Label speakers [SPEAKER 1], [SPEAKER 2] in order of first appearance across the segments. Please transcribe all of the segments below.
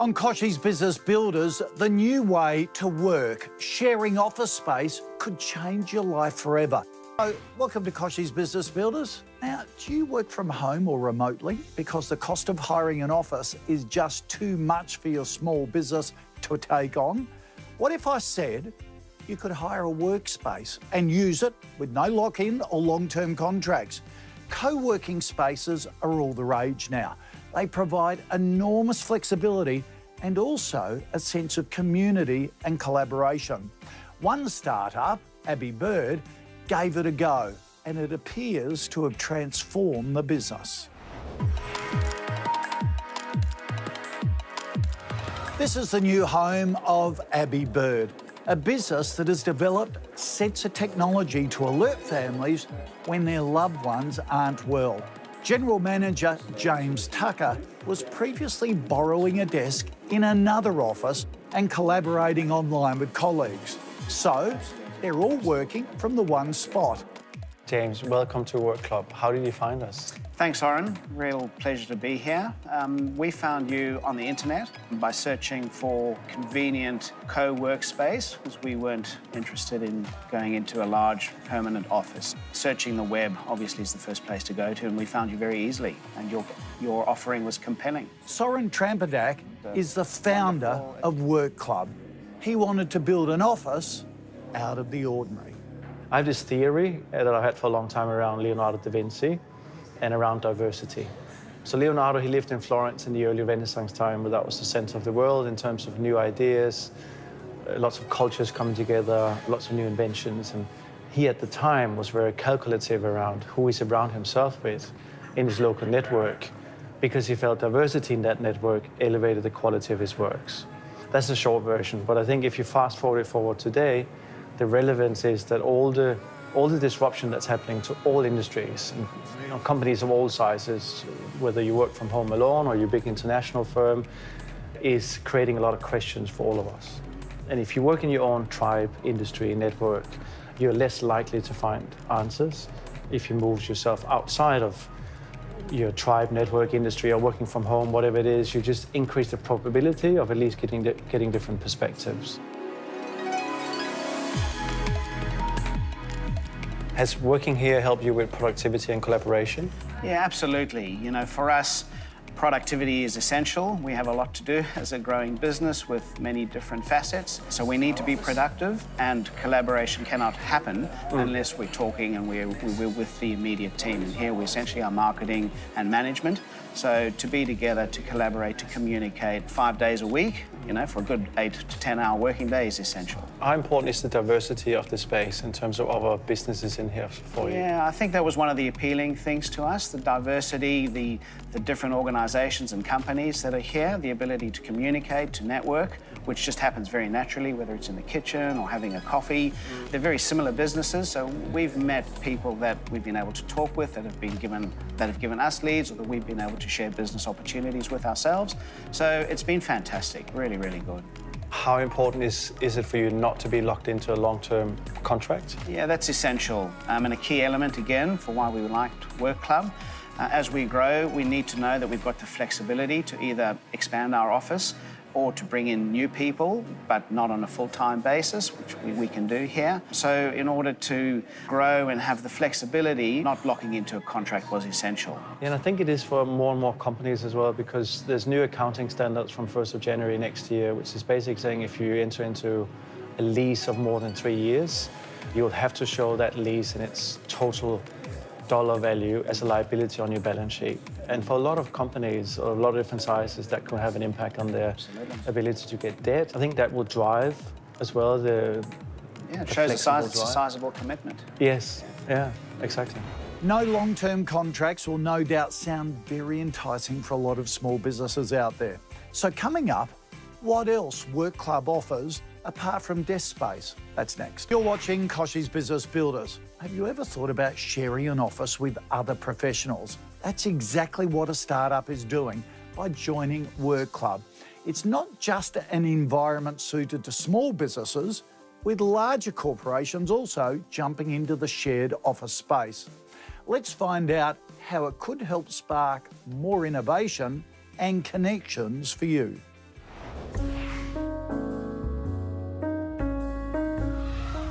[SPEAKER 1] On Kochie's Business Builders, the new way to work, sharing office space, could change your life forever. So, welcome to Kochie's Business Builders. Now, do you work from home or remotely because the cost of hiring an office is just too much for your small business to take on? What if I said you could hire a workspace and use it with no lock-in or long-term contracts? Co-working spaces are all the rage now. They provide enormous flexibility and also a sense of community and collaboration. One startup, AbiBird, gave it a go, and it appears to have transformed the business. This is the new home of AbiBird, a business that has developed sensor technology to alert families when their loved ones aren't well. General Manager James Tucker was previously borrowing a desk in another office and collaborating online with colleagues. So they're all working from the one spot.
[SPEAKER 2] James, welcome to Work Club. How did you find us?
[SPEAKER 3] Thanks, Soren. Real pleasure to be here. We found you on the internet by searching for convenient co-workspace because we weren't interested in going into a large permanent office. Searching the web obviously is the first place to go to, and we found you very easily, and your offering was compelling.
[SPEAKER 1] Soren Tramepach is the founder of Work Club. He wanted to build an office out of the ordinary.
[SPEAKER 2] I have this theory that I've had for a long time around Leonardo da Vinci and around diversity. So Leonardo, he lived in Florence in the early Renaissance time, where that was the center of the world in terms of new ideas, lots of cultures coming together, lots of new inventions. And he, at the time, was very calculative around who he surrounded himself with in his local network, because he felt diversity in that network elevated the quality of his works. That's the short version. But I think if you fast forward today, the relevance is that all the disruption that's happening to all industries, and, companies of all sizes, whether you work from home alone or you're a big international firm, is creating a lot of questions for all of us. And if you work in your own tribe, industry, network, you're less likely to find answers. If you move yourself outside of your tribe, network, industry, or working from home, whatever it is, you just increase the probability of at least getting different perspectives. Has working here helped you with productivity and collaboration?
[SPEAKER 3] Yeah, absolutely. You know, for us, productivity is essential. We have a lot to do as a growing business with many different facets. So we need to be productive, and collaboration cannot happen unless we're talking and we're with the immediate team. And here we essentially are marketing and management. So to be together, to collaborate, to communicate 5 days a week, for a good 8 to 10 hour working day is essential.
[SPEAKER 2] How important is the diversity of the space in terms of other businesses in here for you?
[SPEAKER 3] Yeah, I think that was one of the appealing things to us, the diversity, the different organizations and companies that are here, the ability to communicate, to network, which just happens very naturally, whether it's in the kitchen or having a coffee. They're very similar businesses, so we've met people that we've been able to talk with that have given us leads, or that we've been able to share business opportunities with ourselves. So it's been fantastic, really, really good.
[SPEAKER 2] How important is it for you not to be locked into a long-term contract?
[SPEAKER 3] Yeah, that's essential, and a key element, again, for why we liked Work Club. As we grow, we need to know that we've got the flexibility to either expand our office or to bring in new people, but not on a full-time basis, which we can do here. So in order to grow and have the flexibility, not locking into a contract was essential.
[SPEAKER 2] And I think it is for more and more companies as well, because there's new accounting standards from 1st of January next year, which is basically saying if you enter into a lease of more than 3 years, you'll have to show that lease in its total dollar value as a liability on your balance sheet. And for a lot of companies, or a lot of different sizes, that can have an impact on their ability to get debt. I think that will drive as well
[SPEAKER 3] it shows it's a sizable commitment.
[SPEAKER 2] Yes, yeah, exactly.
[SPEAKER 1] No long-term contracts will no doubt sound very enticing for a lot of small businesses out there. So coming up, what else Work Club offers apart from desk space? That's next. You're watching Kochie's Business Builders. Have you ever thought about sharing an office with other professionals? That's exactly what a startup is doing by joining Work Club. It's not just an environment suited to small businesses, with larger corporations also jumping into the shared office space. Let's find out how it could help spark more innovation and connections for you.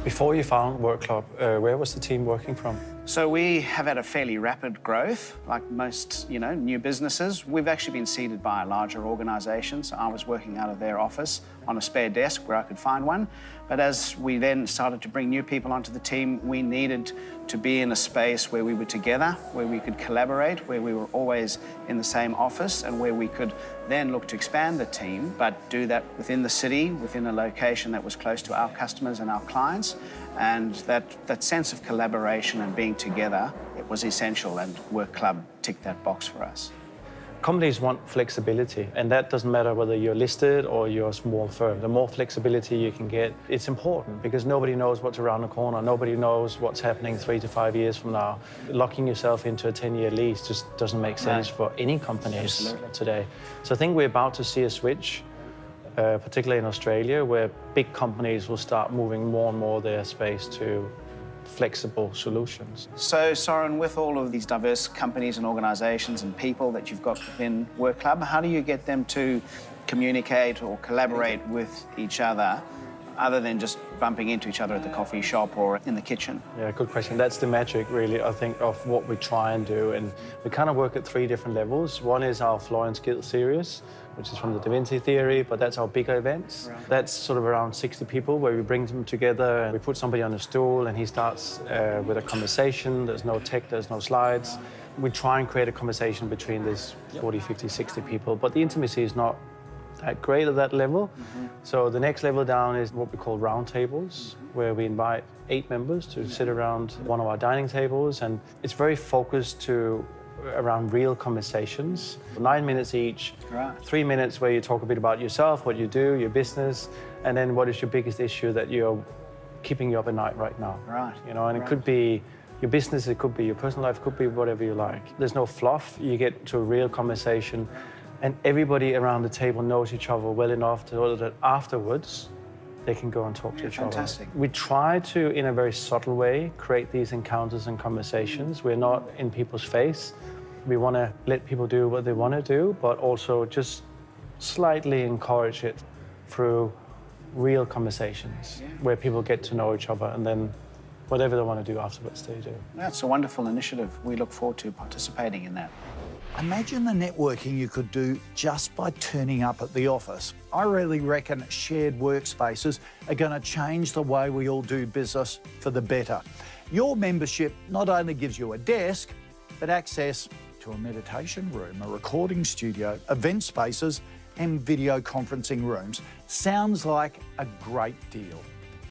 [SPEAKER 2] Before you found Work Club, where was the team working from?
[SPEAKER 3] So we have had a fairly rapid growth, like most, new businesses. We've actually been seeded by a larger organisation. So I was working out of their office on a spare desk where I could find one. But as we then started to bring new people onto the team, we needed to be in a space where we were together, where we could collaborate, where we were always in the same office, and where we could then look to expand the team, but do that within the city, within a location that was close to our customers and our clients. And that sense of collaboration and being together, it was essential, and Work Club ticked that box for us.
[SPEAKER 2] Companies want flexibility, and that doesn't matter whether you're listed or you're a small firm. The more flexibility you can get, it's important, because nobody knows what's around the corner. Nobody knows what's happening 3 to 5 years from now. Locking yourself into a 10-year lease just doesn't make sense for any companies today. So I think we're about to see a switch, particularly in Australia, where big companies will start moving more and more their space to flexible solutions.
[SPEAKER 3] So, Soren, with all of these diverse companies and organisations and people that you've got within Work Club, how do you get them to communicate or collaborate with each other than just bumping into each other at the coffee shop or in the kitchen?
[SPEAKER 2] Yeah, good question. That's the magic, really, I think, of what we try and do. And we kind of work at 3 different levels. One is our Florence Guild series, which is from the Da Vinci theory, but that's our bigger events. Right. That's sort of around 60 people, where we bring them together and we put somebody on a stool and he starts with a conversation. There's no tech, there's no slides. We try and create a conversation between these 40, 50, 60 people, but the intimacy is not that great at that level. So the next level down is what we call round tables, where we invite 8 members to sit around one of our dining tables, and it's very focused around real conversations. 9 minutes each, 3 minutes where you talk a bit about yourself, what you do, your business, and then what is your biggest issue that you're keeping you up at night right now. And it could be your business, it could be your personal life, it could be whatever you like. There's no fluff. You get to a real conversation, and everybody around the table knows each other well enough to that afterwards they can go and talk to each other. We try to, in a very subtle way, create these encounters and conversations. We're not in people's face. We want to let people do what they want to do, but also just slightly encourage it through real conversations where people get to know each other, and then whatever they want to do afterwards, they do.
[SPEAKER 3] That's a wonderful initiative. We look forward to participating in that.
[SPEAKER 1] Imagine the networking you could do just by turning up at the office. I really reckon shared workspaces are going to change the way we all do business for the better. Your membership not only gives you a desk, but access to a meditation room, a recording studio, event spaces, and video conferencing rooms. Sounds like a great deal.